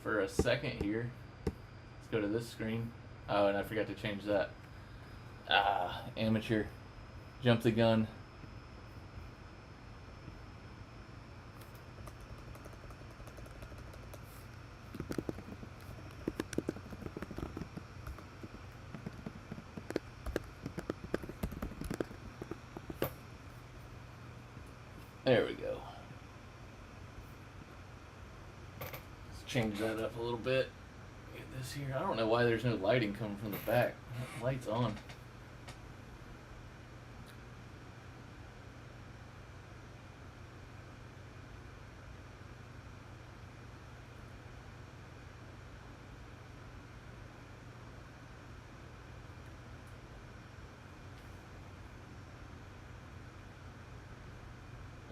for a second here. Let's go to this screen. Oh, and I forgot to change that. Amateur. Jump the gun. There we go. Let's change that up a little bit. Get this here. I don't know why there's no lighting coming from the back. That light's on.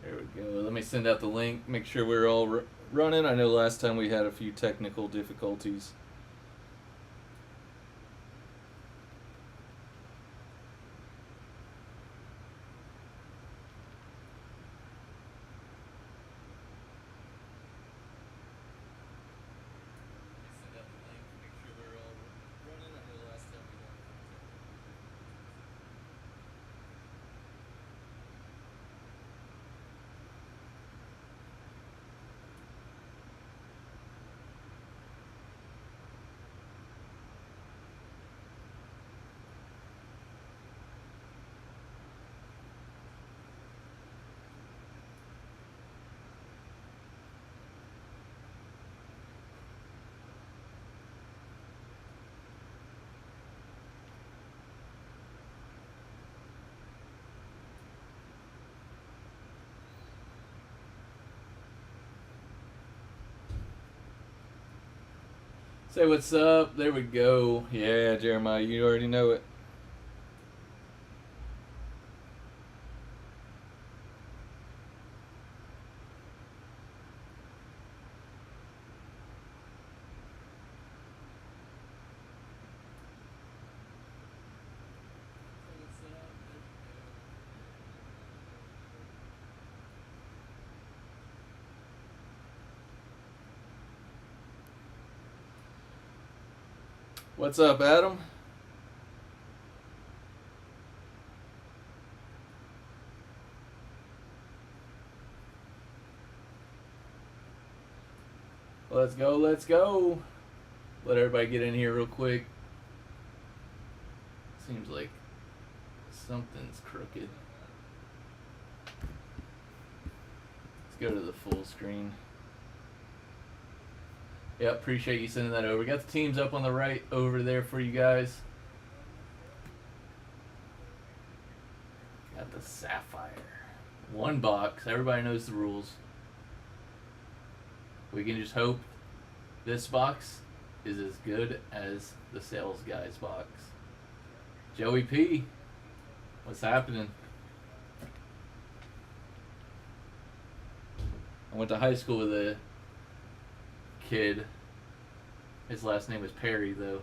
There we go. Let me send out the link. Make sure we're all running. I know last time we had a few technical difficulties. Say what's up. There we go. Yeah, Jeremiah, you already know it. What's up, Adam? Let's go, let's go. Let everybody get in here real quick. Seems like something's crooked. Let's go to the full screen. Yeah, appreciate you sending that over. We got the teams up on the right over there for you guys. Got the Sapphire. One box. Everybody knows the rules. We can just hope this box is as good as the sales guy's box. Joey P, what's happening? I went to high school with a kid. His last name was Perry, though.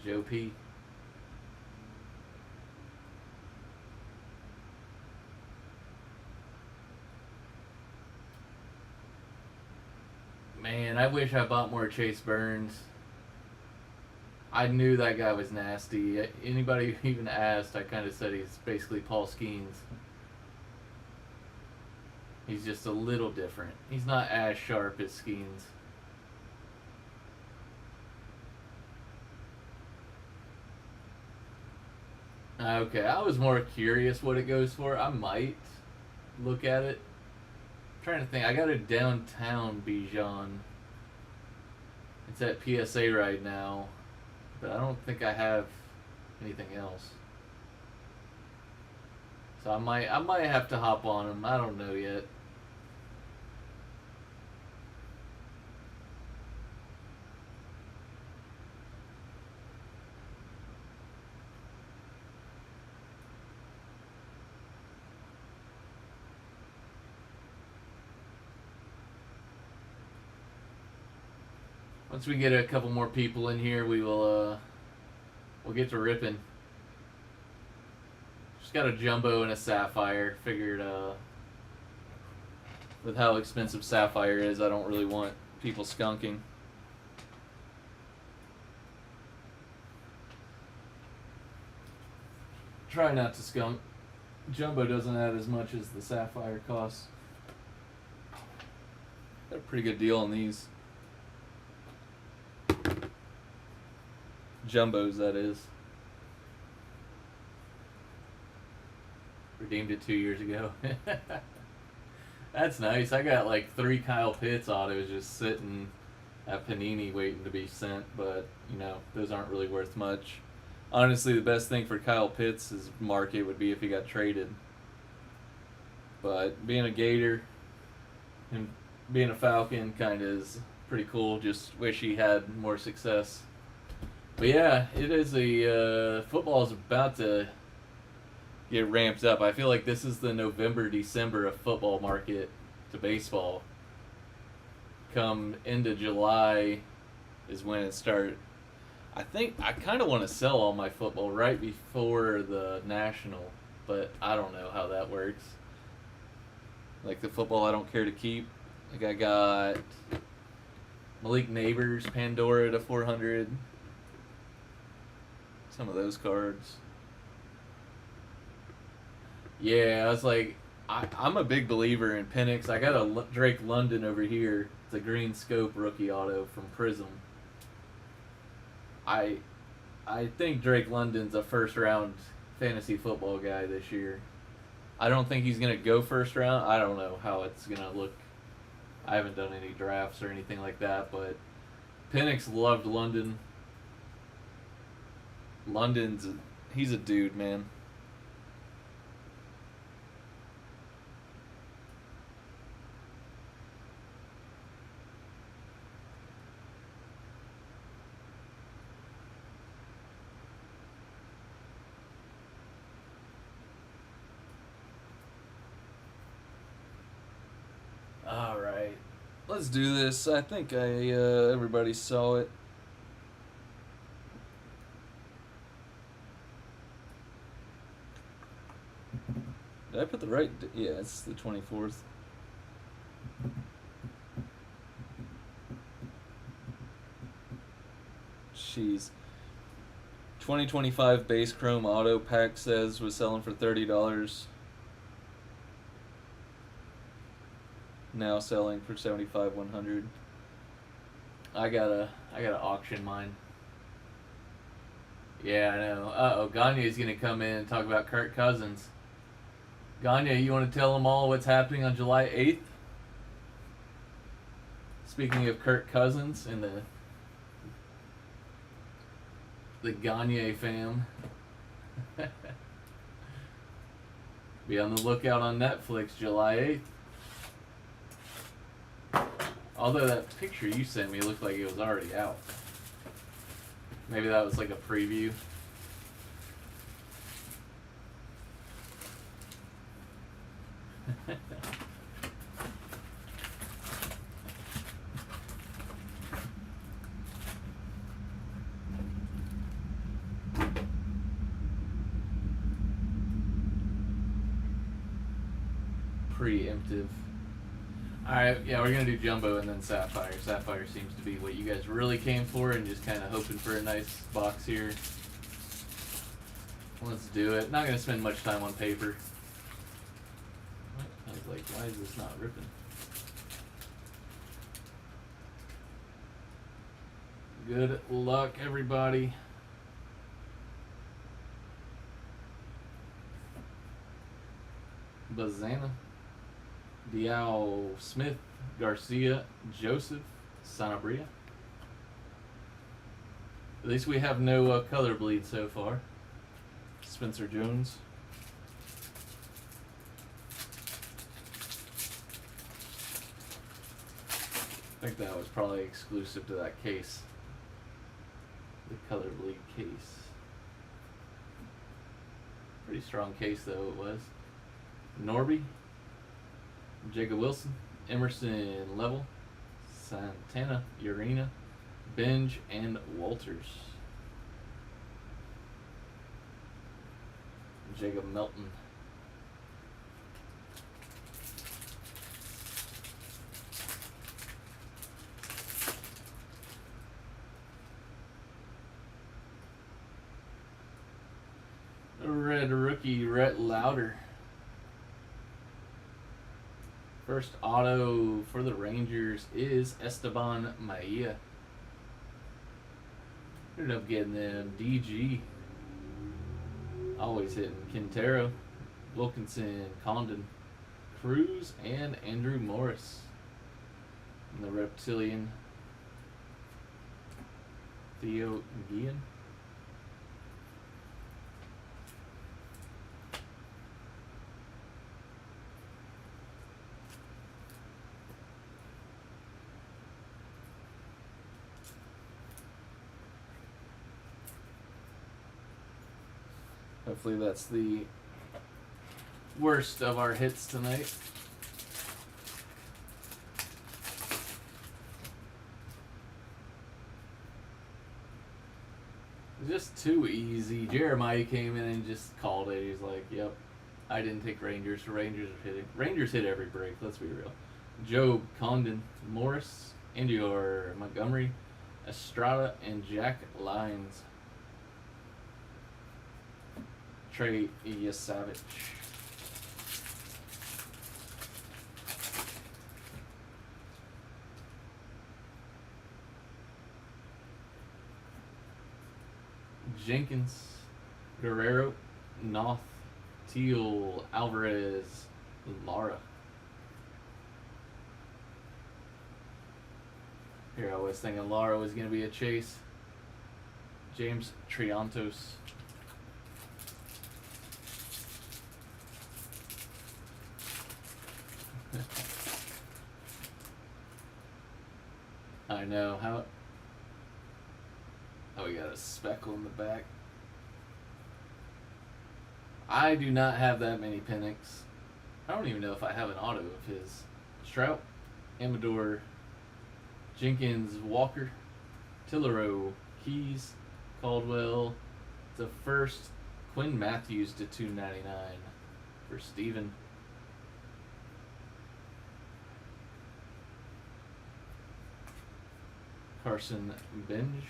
Joe P. Man, I wish I bought more Chase Burns. I knew that guy was nasty. Anybody who even asked, I kind of said he's basically Paul Skeens. He's just a little different. He's not as sharp as Skeens. Okay, I was more curious what it goes for. I might look at it. I'm trying to think. I got a downtown Bijan. It's at PSA right now, but I don't think I have anything else. So I might have to hop on him. I don't know yet. Once we get a couple more people in here, we will we'll get to ripping. Just got a jumbo and a Sapphire. Figured with how expensive Sapphire is, I don't really want people skunking. Try not to skunk. Jumbo doesn't add as much as the Sapphire costs. Got a pretty good deal on these. Jumbos, that is. Redeemed it 2 years ago. That's nice. I got like 3 Kyle Pitts autos just sitting at Panini waiting to be sent, but you know, those aren't really worth much. Honestly, the best thing for Kyle Pitts' market would be if he got traded. But being a Gator and being a Falcon kind of is pretty cool. Just wish he had more success. But yeah, it is a football is about to get ramped up. I feel like this is the November, December of football market to baseball. Come into July is when it starts. I think I kind of want to sell all my football right before the National, but I don't know how that works. Like the football I don't care to keep. Like I got Malik Neighbors, Pandora to 400. Some of those cards. Yeah, I was like, I'm a big believer in Penix. I got a Drake London over here. It's a green scope rookie auto from Prism. I think Drake London's a first round fantasy football guy this year. I don't think he's going to go first round. I don't know how it's going to look. I haven't done any drafts or anything like that, but Penix loved London. He's a dude, man. Alright, let's do this. I think everybody saw it. Did I put the right? Yeah, it's the 24th. Jeez. 2025 base chrome auto pack says was selling for $30. Now selling for $75,100. I gotta auction mine. Yeah, I know. Gagne's gonna come in and talk about Kirk Cousins. Gagne, you want to tell them all what's happening on July 8th? Speaking of Kirk Cousins and the Gagne fam. Be on the lookout on Netflix July 8th. Although that picture you sent me looked like it was already out. Maybe that was like a preview. Preemptive. Alright, yeah, we're going to do Jumbo and then Sapphire. Sapphire seems to be what you guys really came for and just kind of hoping for a nice box here. Let's do it. Not going to spend much time on paper. I was like, why is this not ripping? Good luck, everybody. Bazana. Diao Smith, Garcia, Joseph, Sanabria. At least we have no color bleed so far. Spencer Jones. I think that was probably exclusive to that case. The color bleed case. Pretty strong case though it was. Norby. Jacob Wilson, Emerson Level, Santana, Urena, Benj, and Walters. Jacob Melton. Red rookie, Rhett Lauder. First auto for the Rangers is Esteban Maia. Ended up getting them DG. Always hitting Quintero, Wilkinson, Condon, Cruz, and Andrew Morris. And the Reptilian, Theo Guillen. Hopefully that's the worst of our hits tonight. Just too easy. Jeremiah came in and just called it. He's like, yep, I didn't take Rangers. The Rangers are hitting. Rangers hit every break, let's be real. Job, Condon, Morris, Indior, Montgomery, Estrada, and Jack Lyons. Trey Yasavich. Jenkins, Guerrero, Noth, Teal, Alvarez, Lara. Here I was thinking Lara was going to be a chase. James Triantos. I know how. Oh, we got a speckle in the back. I do not have that many Penix. I don't even know if I have an auto of his. Strout, Amador, Jenkins, Walker, Tillero, Keys, Caldwell. The first Quinn Matthews to $2.99 for Steven. Carson Benj.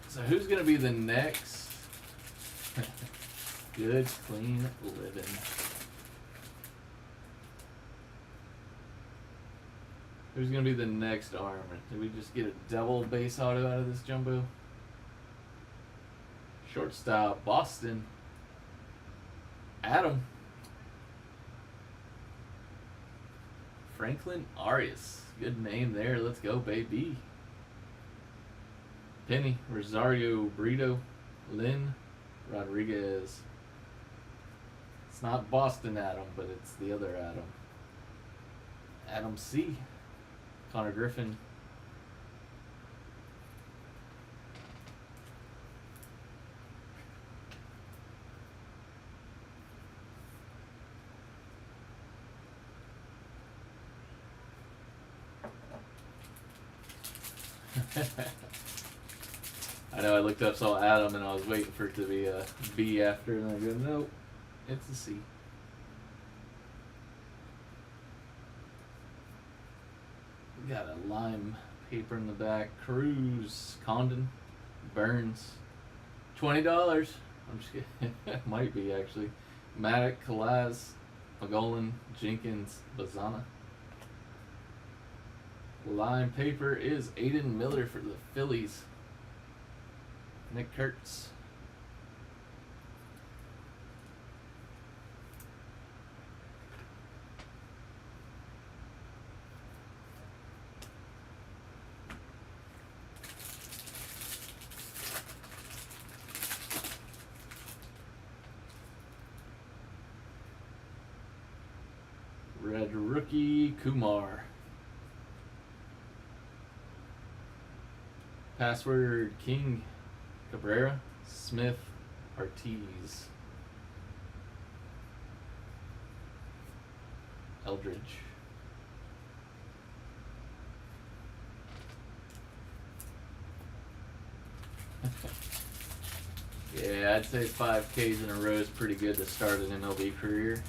So who's going to be the next? Good, clean living. Who's going to be the next arm? Did we just get a double base auto out of this jumbo? Shortstop, Boston. Adam. Franklin Arias. Good name there. Let's go, baby. Penny, Rosario Brito, Lynn, Rodriguez. It's not Boston Adam, but it's the other Adam. Adam C. Connor Griffin. I know I looked up, saw Adam, and I was waiting for it to be a B after, and I go, nope, it's a C. We got a lime paper in the back. Cruz, Condon, Burns, $20. I'm just kidding. Might be, actually. Maddox, Kalaz, Magolan, Jenkins, Bazana. Lime paper is Aiden Miller for the Phillies. Nick Kurtz. Red rookie Kumar. Password King, Cabrera, Smith, Ortiz, Eldridge. Yeah, I'd say 5Ks in a row is pretty good to start an MLB career.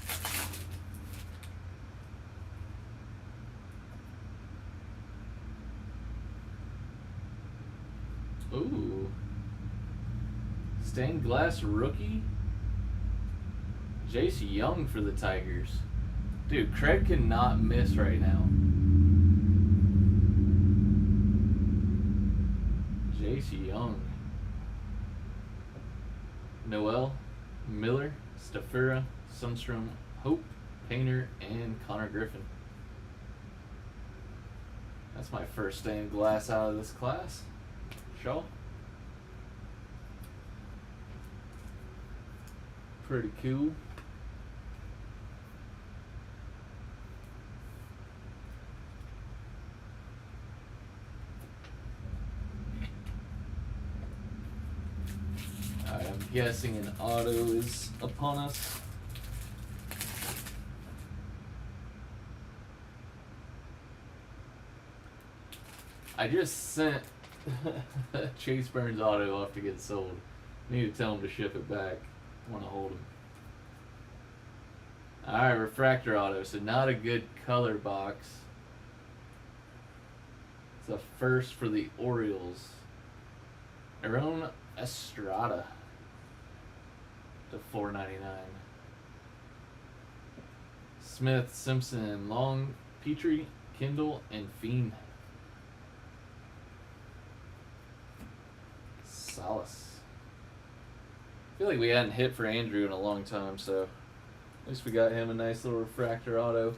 Stained glass rookie. Jace Young for the Tigers. Dude, Craig cannot miss right now. Jace Young. Noel, Miller, Stafura, Sundstrom, Hope, Painter, and Connor Griffin. That's my first stained glass out of this class. Shaw. Pretty cool. Alright, I'm guessing an auto is upon us. I just sent Chase Burns auto off to get sold. Need to tell him to ship it back. I want to hold him. Alright, refractor auto. So not a good color box. It's a first for the Orioles. Aaron Estrada to $4.99. Smith, Simpson, Long, Petrie, Kindle, and Fiend. Salas. I feel like we hadn't hit for Andrew in a long time, so at least we got him a nice little refractor auto.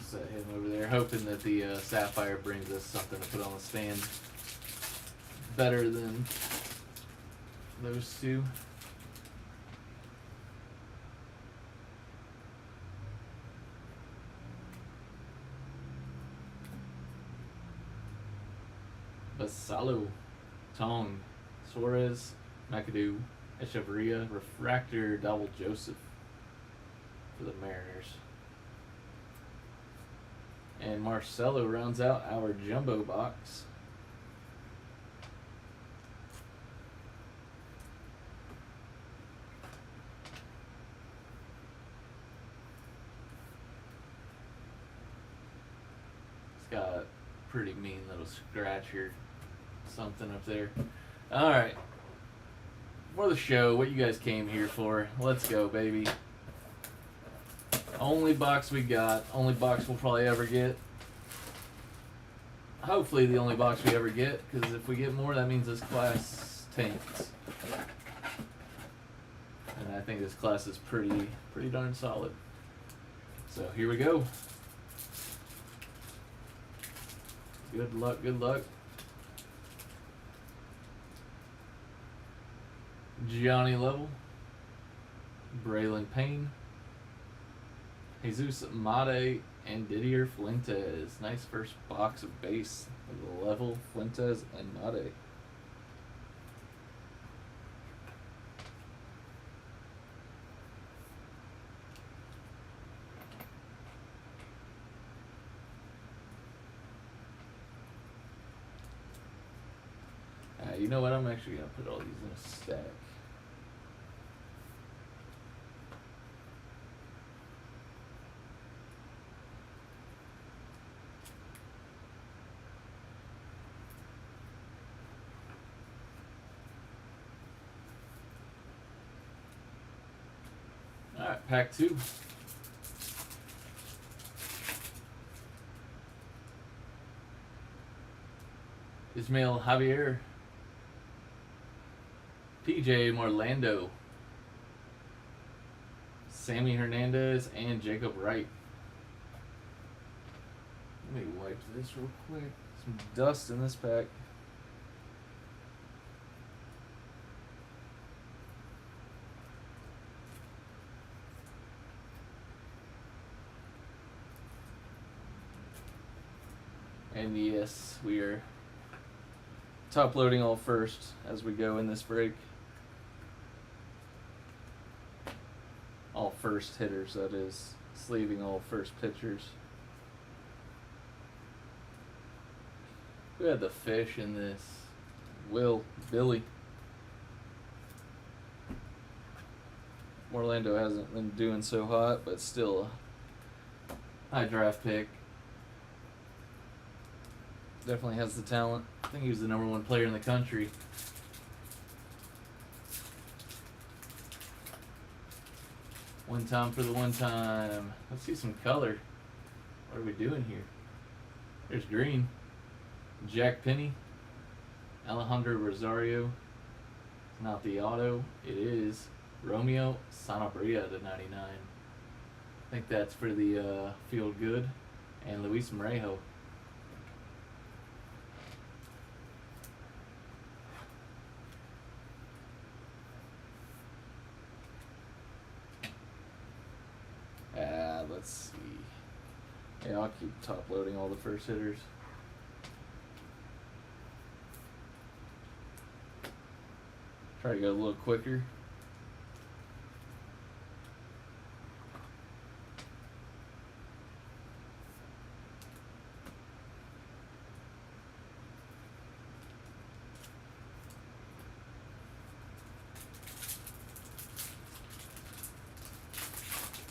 Set him over there, hoping that the Sapphire brings us something to put on the stand better than those two. Basalo, Tong, Suarez, McAdoo, Echeverria, refractor, Double Joseph for the Mariners. And Marcelo rounds out our jumbo box. It's got a pretty mean little scratch here. Something up there. Alright. For the show, what you guys came here for. Let's go, baby. Only box we got. Only box we'll probably ever get. Hopefully the only box we ever get, because if we get more, that means this class tanks. And I think this class is pretty darn solid. So here we go. Good luck, good luck. Gianni Level, Braylon Payne, Jesus Mate, and Didier Fuentes. Nice first box of base of the Level, Fuentes, and Mate. You know what? I'm actually going to put all these in a stack. Alright, pack 2. Ismael Javier, PJ Morlando, Sammy Hernandez, and Jacob Wright. Let me wipe this real quick. Some dust in this pack. And yes, we are top loading all first as we go in this break. All first hitters, that is. Sleeving all first pitchers. Who had the fish in this? Billy. Orlando hasn't been doing so hot, but still a high draft pick. Definitely has the talent. I think he was the #1 player in the country. One time for the one time. Let's see some color. What are we doing here? There's green. Jack Penny. Alejandro Rosario. Not the auto. It is Romeo Sanabria to 99. I think that's for the Feel Good. And Luis Morejo. Let's see. Yeah, I'll keep top loading all the first hitters. Try to go a little quicker.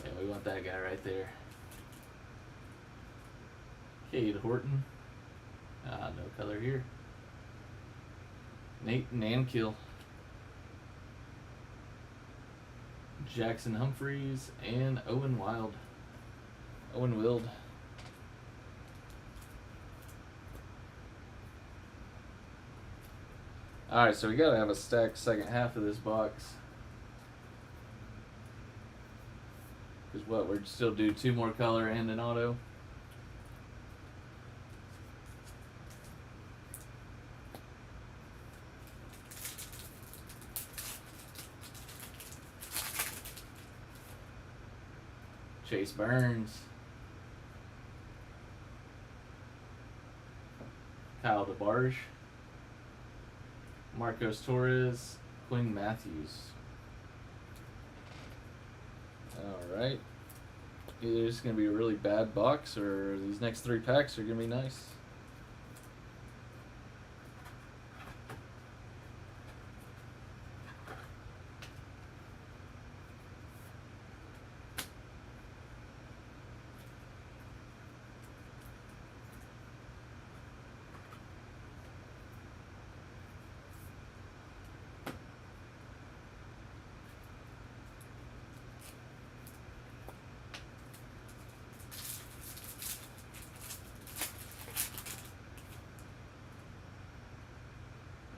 Yeah, we want that guy right there. Cade Horton. No color here. Nate Nankill. Jackson Humphreys and Owen Wild. Owen Wild. Alright, so we gotta have a stacked second half of this box. Because what, we're still do 2 more color and an auto. Chase Burns. Kyle DeBarge. Marcos Torres. Quinn Matthews. Alright. Either it's going to be a really bad box or these next 3 packs are going to be nice.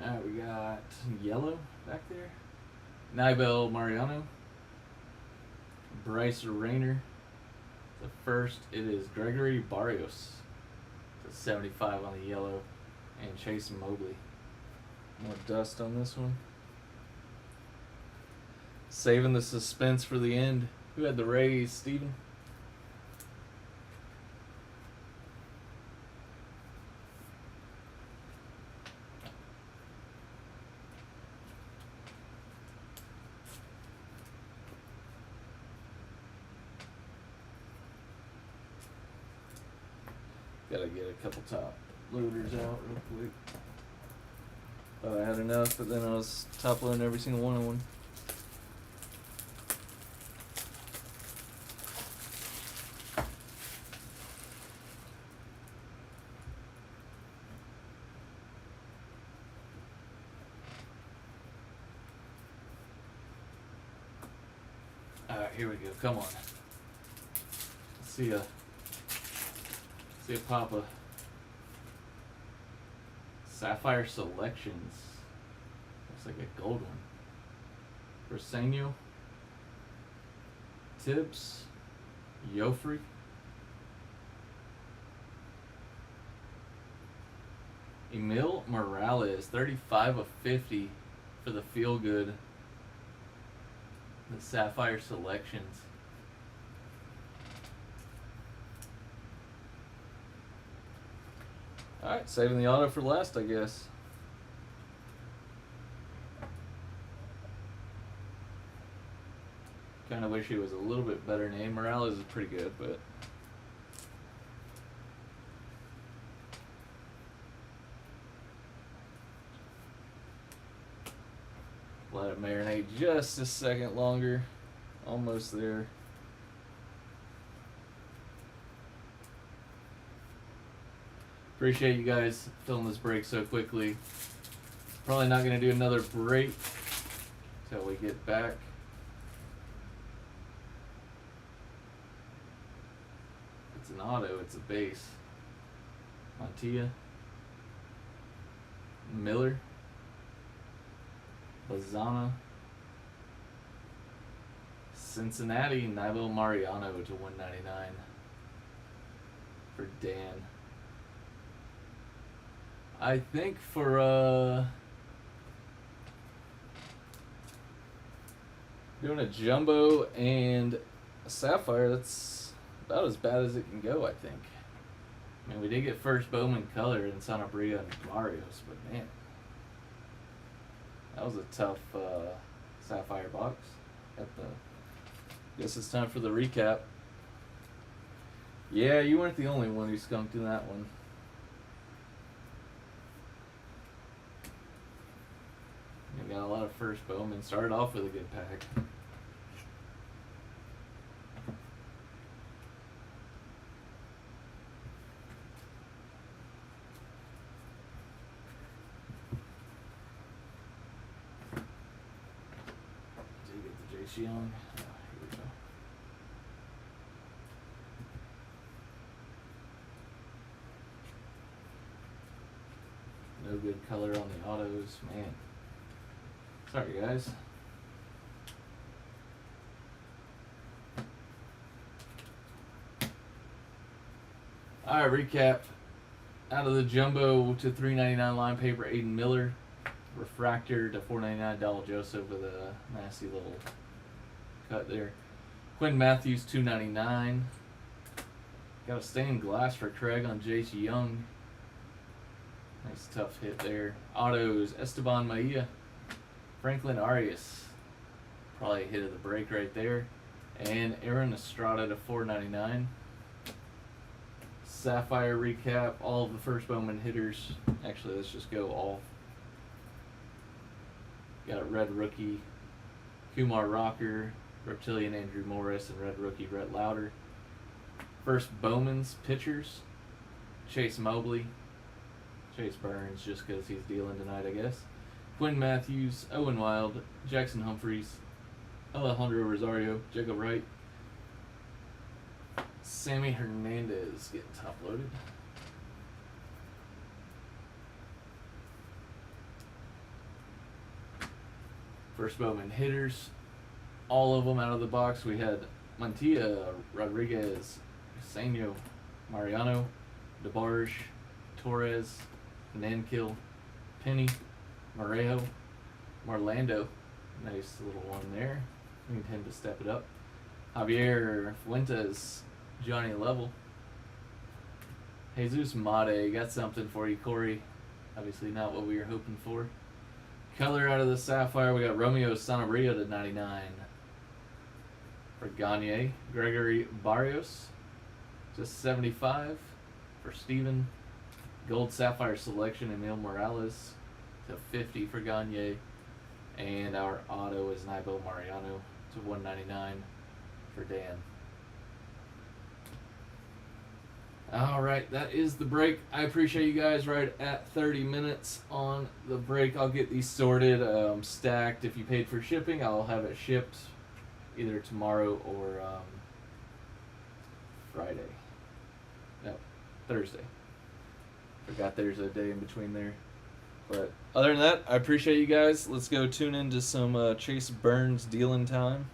Alright, we got yellow back there. Nibel Mariano. Bryce Rayner. The first, it is Gregory Barrios. The 75 on the yellow. And Chase Mobley. More dust on this one. Saving the suspense for the end. Who had the Rays, Steven? Gotta get a couple top loaders out real quick. Thought I had enough, but then I was top loading every single one of them. Alright, here we go. Come on. Let's see a Papa. Sapphire Selections. Looks like a gold one. Briseño. Tibbs. Yofre. Emil Morales, 35 of 50 for the Feel Good. The Sapphire Selections. Alright, saving the auto for last, I guess. Kind of wish he was a little bit better name. Morales is pretty good, but let it marinate just a second longer. Almost there. Appreciate you guys filling this break so quickly. Probably not going to do another break until we get back. It's an auto, it's a base. Montilla. Miller. Lozana. Cincinnati, Nibo Mariano to 199 for Dan. I think for doing a jumbo and a Sapphire, that's about as bad as it can go, I think. I mean, we did get first Bowman color in Sanabria and Barrios, but man, that was a tough Sapphire box. Guess it's time for the recap. Yeah, you weren't the only one who skunked in that one. We got a lot of first Bowman. Started off with a good pack. Did you get the J.C. Young? Oh, here we go. No good color on the autos, man. Sorry, guys. Alright, recap. Out of the jumbo to $3.99 line paper, Aiden Miller. Refractor to $4.99 Donald Joseph with a nasty little cut there. Quinn Matthews, $2.99. Got a stained glass for Craig on J.C. Young. Nice tough hit there. Autos, Esteban Maia. Franklin Arias, probably a hit of the break right there. And Aaron Estrada to $4.99. Sapphire recap, all of the first Bowman hitters. Actually, let's just go all. Got red rookie, Kumar Rocker, Reptilian Andrew Morris, and red rookie Rhett Lauder. First Bowman's pitchers, Chase Mobley, Chase Burns, just because he's dealing tonight, I guess. Quinn Matthews, Owen Wild, Jackson Humphreys, Alejandro Rosario, Jacob Wright, Sammy Hernandez getting top loaded. First Bowman hitters, all of them out of the box. We had Montilla, Rodriguez, Sanyo, Mariano, DeBarge, Torres, Nankill, Penny, Morejo, Marlando, nice little one there. We need him to step it up. Javier Fuentes, Johnny Level. Jesus Mate, got something for you, Corey. Obviously not what we were hoping for. Color out of the Sapphire, we got Romeo Sanabria to 99. For Gagne, Gregory Barrios, just 75. For Steven, Gold Sapphire Selection, Emil Morales to 50 for Gagne. And our auto is Nibo Mariano to 199 for Dan. Alright, that is the break. I appreciate you guys right at 30 minutes on the break. I'll get these sorted, stacked. If you paid for shipping, I'll have it shipped either tomorrow or Friday. No, Thursday. Forgot there's a day in between there. But other than that, I appreciate you guys. Let's go tune into some Chase Burns dealing time.